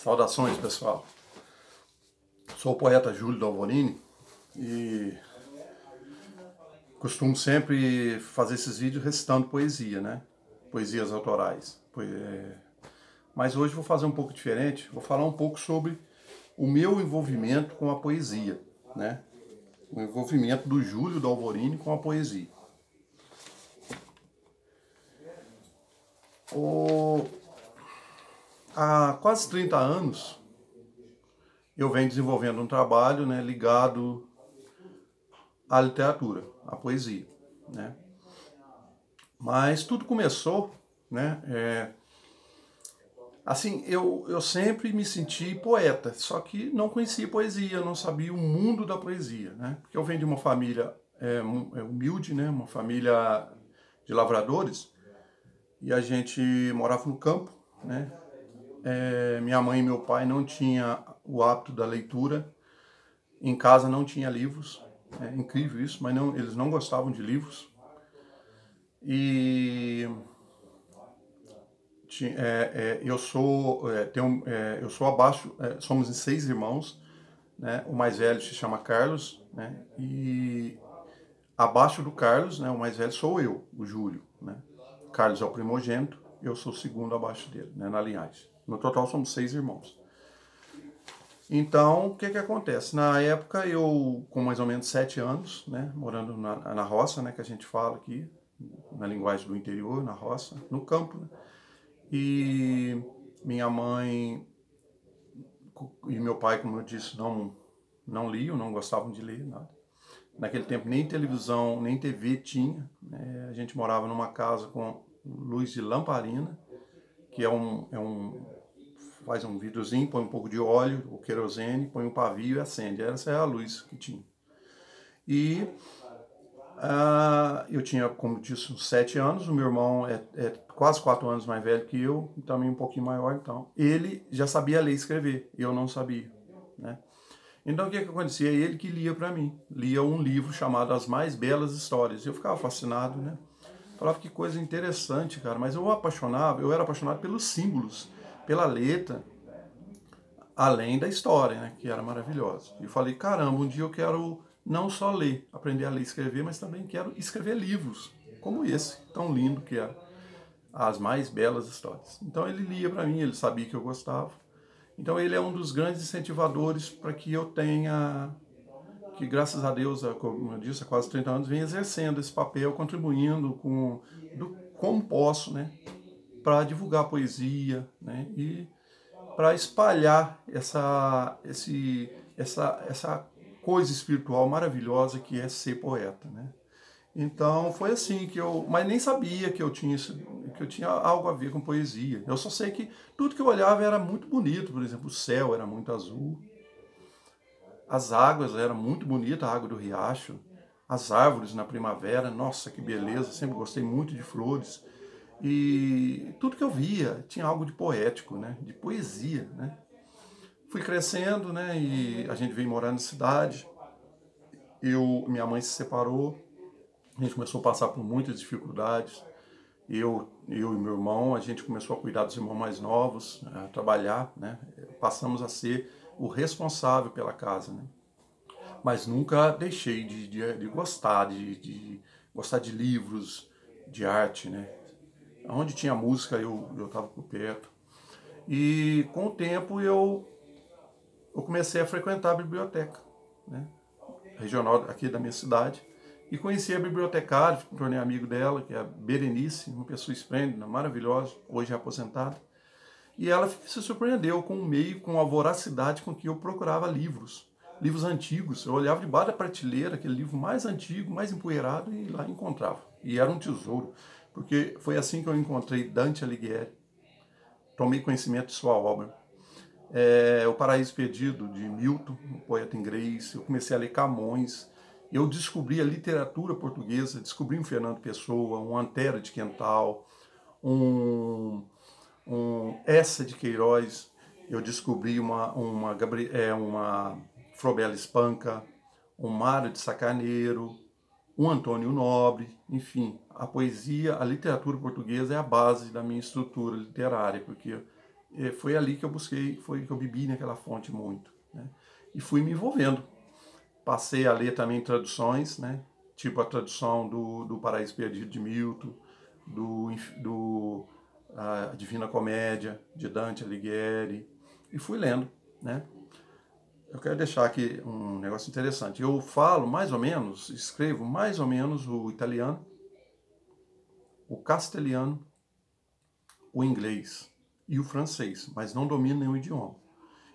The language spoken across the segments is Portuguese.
Saudações, pessoal. Sou o poeta Júlio Dalvorini e costumo sempre fazer esses vídeos recitando poesia, né? Poesias autorais. Mas hoje vou fazer um pouco diferente, vou falar um pouco sobre o meu envolvimento com a poesia, né? O envolvimento do Júlio Dalvorini com a poesia. Há quase 30 anos eu venho desenvolvendo um trabalho, né, ligado à literatura, à poesia, né? Mas tudo começou, né? Assim, eu sempre me senti poeta, só que não conhecia poesia, não sabia o mundo da poesia, né? Porque eu venho de uma família humilde, né? Uma família de lavradores, e a gente morava no campo, né? Minha mãe e meu pai não tinham o hábito da leitura, em casa não tinha livros, é incrível isso, mas não, eles não gostavam de livros. E eu sou abaixo, somos em 6 irmãos, né? O mais velho se chama Carlos, né? E abaixo do Carlos, né, o mais velho sou eu, o Júlio, né? Carlos é o primogênito, eu sou o segundo abaixo dele, né, na linhagem. No total somos 6 irmãos. Então, o que acontece? Na época, eu, com mais ou menos 7 anos, né, morando na roça, né, que a gente fala aqui, na linguagem do interior, na roça, no campo, né? E minha mãe e meu pai, como eu disse, não liam, não gostavam de ler, nada. Naquele tempo nem televisão, nem TV tinha, né? A gente morava numa casa com luz de lamparina, que faz um vidrozinho, põe um pouco de óleo, o querosene, põe um pavio e acende. Essa é a luz que tinha. E eu tinha, como disse, uns 7 anos, o meu irmão é quase 4 anos mais velho que eu, também um pouquinho maior, então. Ele já sabia ler e escrever, eu não sabia, né? Então o que acontecia? Ele que lia para mim, lia um livro chamado As Mais Belas Histórias. Eu ficava fascinado, né? Falava que coisa interessante, cara, mas eu era apaixonado pelos símbolos, pela letra, além da história, né, que era maravilhosa. E eu falei, caramba, um dia eu quero não só ler, aprender a ler e escrever, mas também quero escrever livros, como esse, tão lindo que era, As Mais Belas Histórias. Então ele lia para mim, ele sabia que eu gostava. Então ele é um dos grandes incentivadores para que eu tenha, que graças a Deus, como eu disse, há quase 30 anos, vem exercendo esse papel, contribuindo como posso, né, para divulgar a poesia, né, e para espalhar essa coisa espiritual maravilhosa que é ser poeta, né? Então foi assim mas nem sabia que eu tinha algo a ver com poesia. Eu só sei que tudo que eu olhava era muito bonito, por exemplo, o céu era muito azul, as águas eram muito bonitas, a água do riacho, as árvores na primavera, nossa, que beleza, sempre gostei muito de flores. E tudo que eu via tinha algo de poético, né? De poesia, né? Fui crescendo, né? E a gente veio morar na cidade. Minha mãe se separou, a gente começou a passar por muitas dificuldades. Eu e meu irmão, a gente começou a cuidar dos irmãos mais novos, a trabalhar, né? Passamos a ser o responsável pela casa, né? Mas nunca deixei de gostar, de gostar de livros, de arte, né? Onde tinha música eu estava por perto. E com o tempo eu comecei a frequentar a biblioteca, né, regional aqui da minha cidade, e conheci a bibliotecária, me tornei amigo dela, que é a Berenice, uma pessoa esplêndida, maravilhosa, hoje é aposentada. E ela se surpreendeu com o meio, com a voracidade com que eu procurava livros antigos. Eu olhava debaixo da prateleira, aquele livro mais antigo, mais empoeirado, e lá encontrava. E era um tesouro, porque foi assim que eu encontrei Dante Alighieri. Tomei conhecimento de sua obra. O Paraíso Perdido, de Milton, um poeta inglês. Eu comecei a ler Camões. Eu descobri a literatura portuguesa, descobri um Fernando Pessoa, um Antero de Quental, um Essa de Queiroz. Eu descobri uma Frobela Espanca, um Mário de Sacarneiro, um Antônio Nobre, enfim. A poesia, a literatura portuguesa é a base da minha estrutura literária, porque foi ali que eu busquei, foi que eu bebi naquela fonte muito, né? E fui me envolvendo. Passei a ler também traduções, né? Tipo a tradução do Paraíso Perdido de Milton, do a Divina Comédia de Dante Alighieri, e fui lendo, né? Eu quero deixar aqui um negócio interessante. Eu falo mais ou menos, escrevo mais ou menos o italiano, o castelhano, o inglês e o francês, mas não domino nenhum idioma.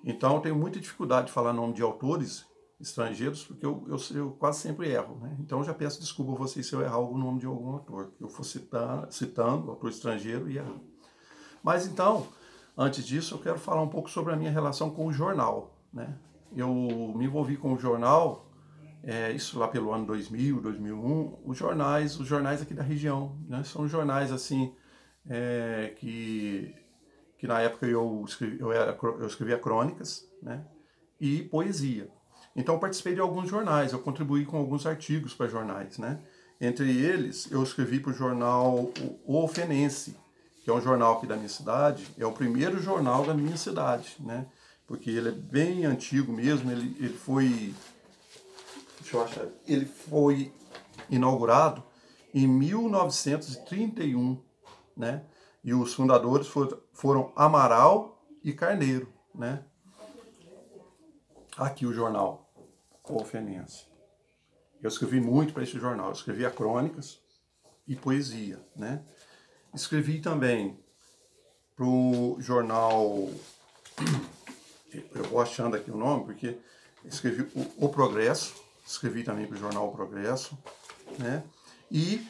Então eu tenho muita dificuldade de falar nome de autores estrangeiros, porque eu quase sempre erro, né? Então eu já peço desculpa a vocês se eu errar algum nome de algum autor, que eu for citando autor estrangeiro e errar. Mas então, antes disso, eu quero falar um pouco sobre a minha relação com o jornal, né? Eu me envolvi com o jornal, isso lá pelo ano 2000, 2001, os jornais aqui da região, né? São jornais assim que na época eu escrevia crônicas, né? E poesia. Então eu participei de alguns jornais, eu contribuí com alguns artigos para jornais, né? Entre eles, eu escrevi para o jornal O Ofenense, que é um jornal aqui da minha cidade, é o primeiro jornal da minha cidade, né? Porque ele é bem antigo mesmo, ele foi, deixa eu achar, ele foi inaugurado em 1931, né? E os fundadores foram Amaral e Carneiro, né? Aqui o jornal O Ofenense. Eu escrevi muito para esse jornal, eu escrevia crônicas e poesia, né? Escrevi também para o jornal, eu vou achando aqui o nome, porque escrevi o Progresso, escrevi também para o jornal O Progresso, né? E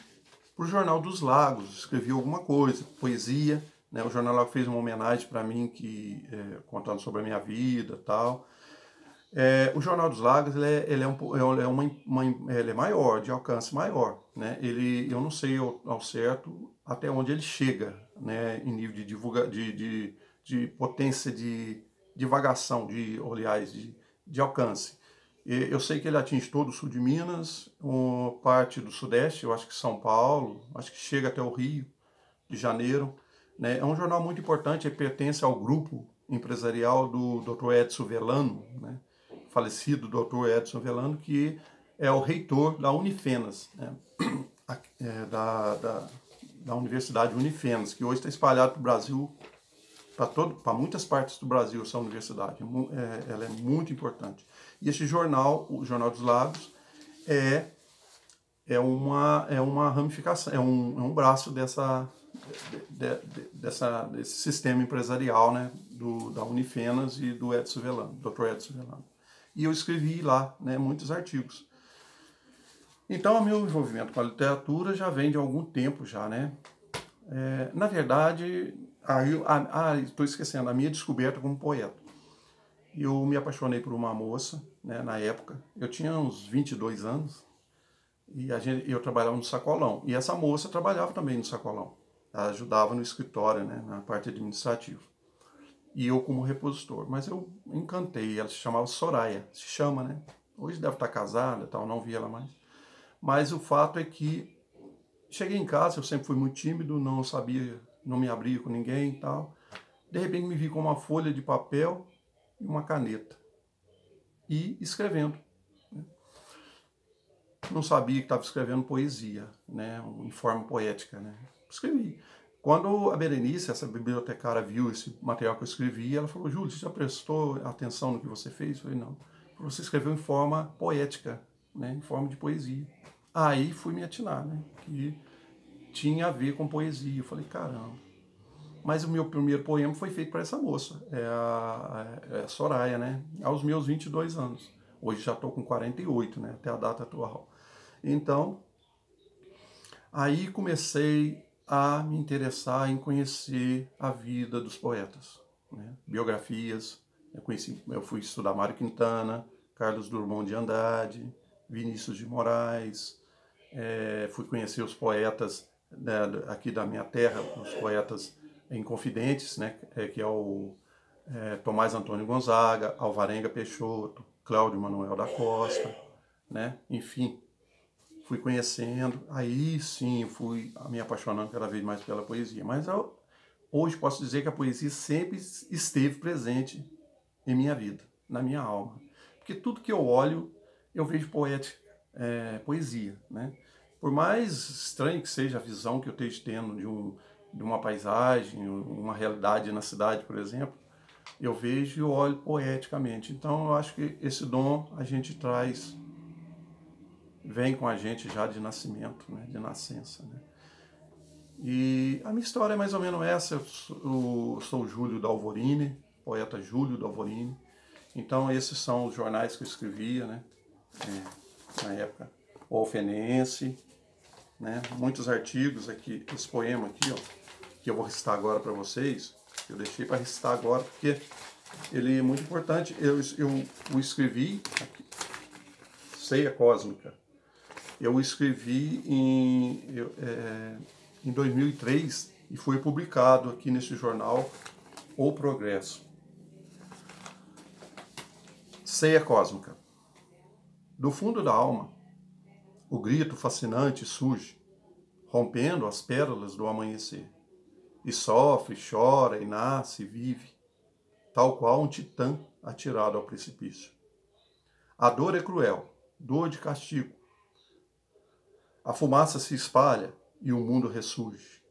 para o Jornal dos Lagos, escrevi alguma coisa, poesia, né? O jornal lá fez uma homenagem para mim, contando sobre a minha vida e tal. O Jornal dos Lagos ele é maior, de alcance maior, né? Eu não sei ao certo até onde ele chega, né? Em nível de potência de divagação, aliás, de alcance. Eu sei que ele atinge todo o sul de Minas, parte do sudeste, eu acho que São Paulo, acho que chega até o Rio de Janeiro, né? É um jornal muito importante, ele pertence ao grupo empresarial do Dr. Edson Velano, né? Falecido Dr. Edson Velano, que é o reitor da Unifenas, né? Da Universidade Unifenas, que hoje está espalhado para o Brasil, para muitas partes do Brasil, essa universidade. Ela é muito importante. E esse jornal, o Jornal dos Lagos, é uma ramificação, é um braço desse sistema empresarial, né, da Unifenas e do Edson Velano, Dr. Edson Velano. E eu escrevi lá, né, muitos artigos. Então, o meu envolvimento com a literatura já vem de algum tempo já, né? Na verdade, estou esquecendo, a minha descoberta como poeta. Eu me apaixonei por uma moça, né, na época, eu tinha uns 22 anos, e eu trabalhava no sacolão. E essa moça trabalhava também no sacolão. Ela ajudava no escritório, né, na parte administrativa. E eu como repositor. Mas eu encantei, ela se chamava Soraya, se chama, né? Hoje deve estar casada, tal, não vi ela mais. Mas o fato é que cheguei em casa, eu sempre fui muito tímido, não sabia, não me abria com ninguém e tal. De repente me vi com uma folha de papel e uma caneta. E escrevendo. Não sabia que estava escrevendo poesia, né, em forma poética, né. Escrevi. Quando a Berenice, essa bibliotecária, viu esse material que eu escrevi, ela falou: Júlio, você já prestou atenção no que você fez? Eu falei: não. Você escreveu em forma poética, né, em forma de poesia. Aí fui me atinar, né, que tinha a ver com poesia. Eu falei: caramba. Mas o meu primeiro poema foi feito para essa moça, a Soraya, né, aos meus 22 anos. Hoje já estou com 48, né, até a data atual. Então, aí comecei a me interessar em conhecer a vida dos poetas, né? Biografias. Eu fui estudar Mário Quintana, Carlos Drummond de Andrade, Vinícius de Moraes, fui conhecer os poetas, né, aqui da minha terra, os poetas inconfidentes, né, que é o Tomás Antônio Gonzaga, Alvarenga Peixoto, Cláudio Manuel da Costa, né? Enfim, fui conhecendo, aí sim fui me apaixonando cada vez mais pela poesia. Mas hoje posso dizer que a poesia sempre esteve presente em minha vida, na minha alma. Porque tudo que eu olho, eu vejo poesia, né? Por mais estranho que seja a visão que eu esteja tendo de uma paisagem, uma realidade na cidade, por exemplo, eu vejo e olho poeticamente. Então eu acho que esse dom a gente traz, vem com a gente já de nascimento, né? De nascença, né? E a minha história é mais ou menos essa. Eu sou o Júlio Dalvorini, poeta Júlio Dalvorini. Então esses são os jornais que eu escrevia, né? Na época, o Alfenense, né? Muitos artigos aqui, esse poema aqui, ó, que eu vou recitar agora para vocês. Eu deixei para recitar agora porque ele é muito importante. Eu o escrevi aqui, Ceia Cósmica. Eu escrevi em 2003 e foi publicado aqui nesse jornal O Progresso. Ceia Cósmica. Do fundo da alma, o grito fascinante surge, rompendo as pérolas do amanhecer. E sofre, chora, e nasce, e vive, tal qual um titã atirado ao precipício. A dor é cruel, dor de castigo. A fumaça se espalha e o mundo ressurge,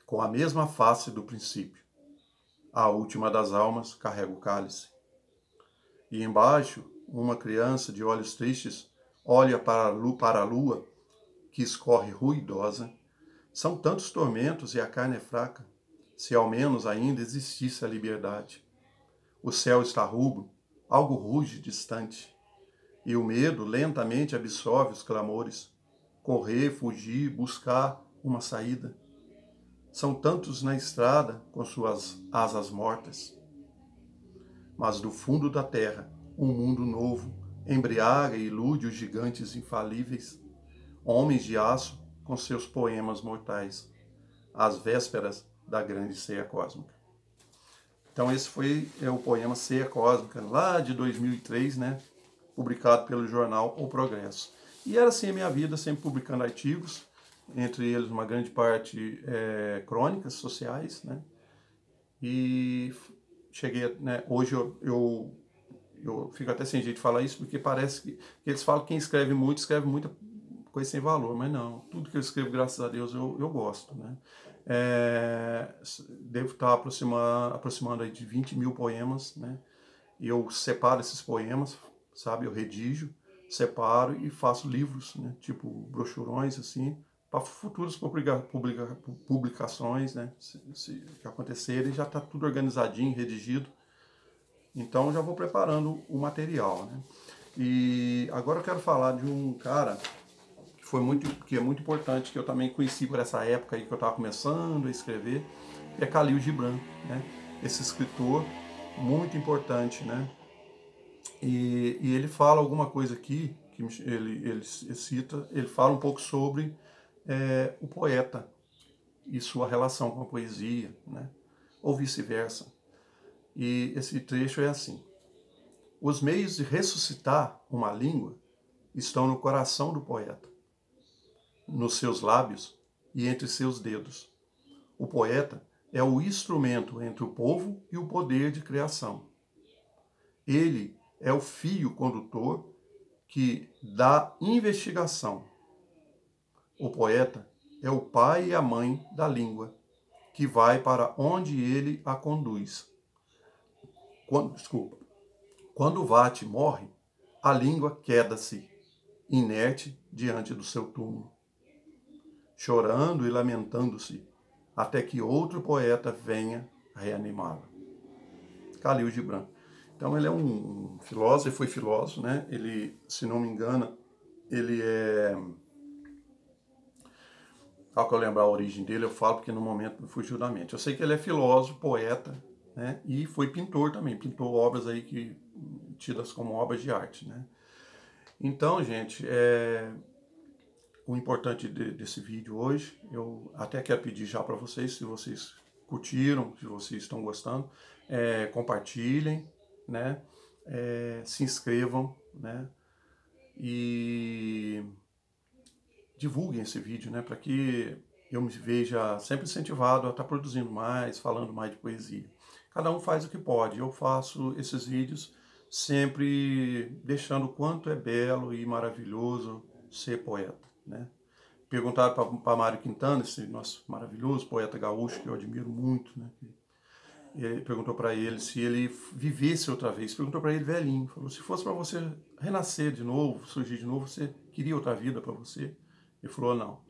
com a mesma face do princípio. A última das almas carrega o cálice. E embaixo, uma criança de olhos tristes olha para a lua, que escorre ruidosa. São tantos tormentos e a carne é fraca, se ao menos ainda existisse a liberdade. O céu está rubro, algo ruge distante, e o medo lentamente absorve os clamores. Correr, fugir, buscar uma saída. São tantos na estrada com suas asas mortas. Mas do fundo da terra, um mundo novo embriaga e ilude os gigantes infalíveis, homens de aço com seus poemas mortais, às vésperas da grande ceia cósmica. Então esse foi o poema Ceia Cósmica, lá de 2003, né, publicado pelo jornal O Progresso. E era assim a minha vida, sempre publicando artigos, entre eles uma grande parte crônicas sociais, né, e cheguei, né, hoje eu fico até sem jeito de falar isso, porque parece que eles falam que quem escreve muita coisa sem valor, mas não, tudo que eu escrevo, graças a Deus, eu gosto, né. Devo estar aproximando aí de 20 mil poemas, né, e eu separo esses poemas, sabe, eu redijo, separo e faço livros, né, tipo brochurões, assim, para futuras publicações, né, se acontecerem, já está tudo organizadinho, redigido. Então já vou preparando o material, né? E agora eu quero falar de um cara que é muito importante, que eu também conheci por essa época aí que eu estava começando a escrever, é Khalil Gibran, né? Esse escritor muito importante, né? E ele fala alguma coisa aqui, que ele cita, ele fala um pouco sobre o poeta e sua relação com a poesia, né? Ou vice-versa. E esse trecho é assim: os meios de ressuscitar uma língua estão no coração do poeta, nos seus lábios e entre seus dedos. O poeta é o instrumento entre o povo e o poder de criação. Ele é o fio condutor que dá investigação. O poeta é o pai e a mãe da língua, que vai para onde ele a conduz. Quando o vate morre, a língua queda-se, inerte diante do seu túmulo, chorando e lamentando-se, até que outro poeta venha reanimá-la. Khalil Gibran. Então ele é um filósofo, foi filósofo, né? Ele, se não me engano, ele é... Ao que eu lembrar a origem dele, eu falo porque no momento me fugiu da mente. Eu sei que ele é filósofo, poeta, né? E foi pintor também, pintou obras aí que tidas como obras de arte, né? Então, gente, o importante desse vídeo hoje, eu até quero pedir já para vocês, se vocês curtiram, se vocês estão gostando, compartilhem, né? Se inscrevam, né? E divulguem esse vídeo, né? Para que eu me veja sempre incentivado a estar produzindo mais, falando mais de poesia. Cada um faz o que pode. Eu faço esses vídeos sempre deixando o quanto é belo e maravilhoso ser poeta, né? Perguntaram para Mário Quintana, esse nosso maravilhoso poeta gaúcho que eu admiro muito, né? Ele perguntou para ele se ele vivesse outra vez. Perguntou para ele velhinho, falou: se fosse para você renascer de novo, surgir de novo, você queria outra vida para você? Ele falou: não,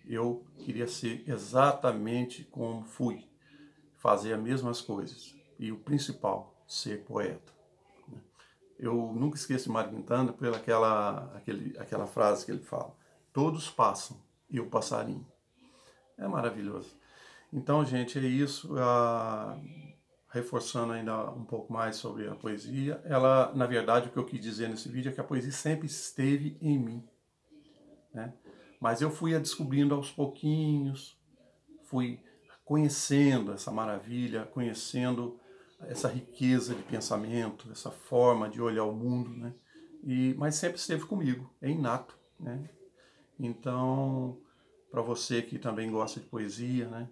eu queria ser exatamente como fui, fazer as mesmas coisas e o principal, ser poeta. Eu nunca esqueço de Mário Quintana pela aquela frase que ele fala: todos passam e o passarinho. É maravilhoso. Então, gente, é isso. Reforçando ainda um pouco mais sobre a poesia, ela, na verdade, o que eu quis dizer nesse vídeo é que a poesia sempre esteve em mim, né? Mas eu fui a descobrindo aos pouquinhos, fui conhecendo essa maravilha, conhecendo essa riqueza de pensamento, essa forma de olhar o mundo, né? Mas sempre esteve comigo, é inato, né? Então, para você que também gosta de poesia, né?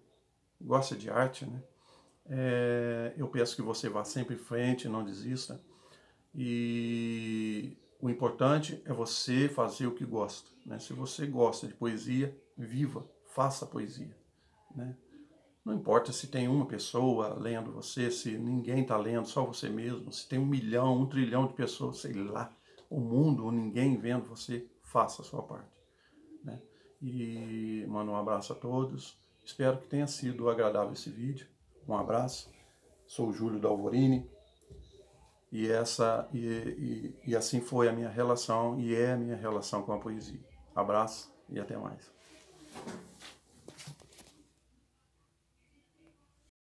Gosta de arte, né? Eu peço que você vá sempre em frente, não desista. E o importante é você fazer o que gosta, né? Se você gosta de poesia, viva, faça poesia, né? Não importa se tem uma pessoa lendo você, se ninguém está lendo, só você mesmo, se tem 1 milhão, 1 trilhão de pessoas, sei lá, o mundo ou ninguém vendo você, faça a sua parte, né? E mando um abraço a todos. Espero que tenha sido agradável esse vídeo. Um abraço. Sou o Júlio Dalvorini e assim foi a minha relação e é a minha relação com a poesia. Abraço e até mais.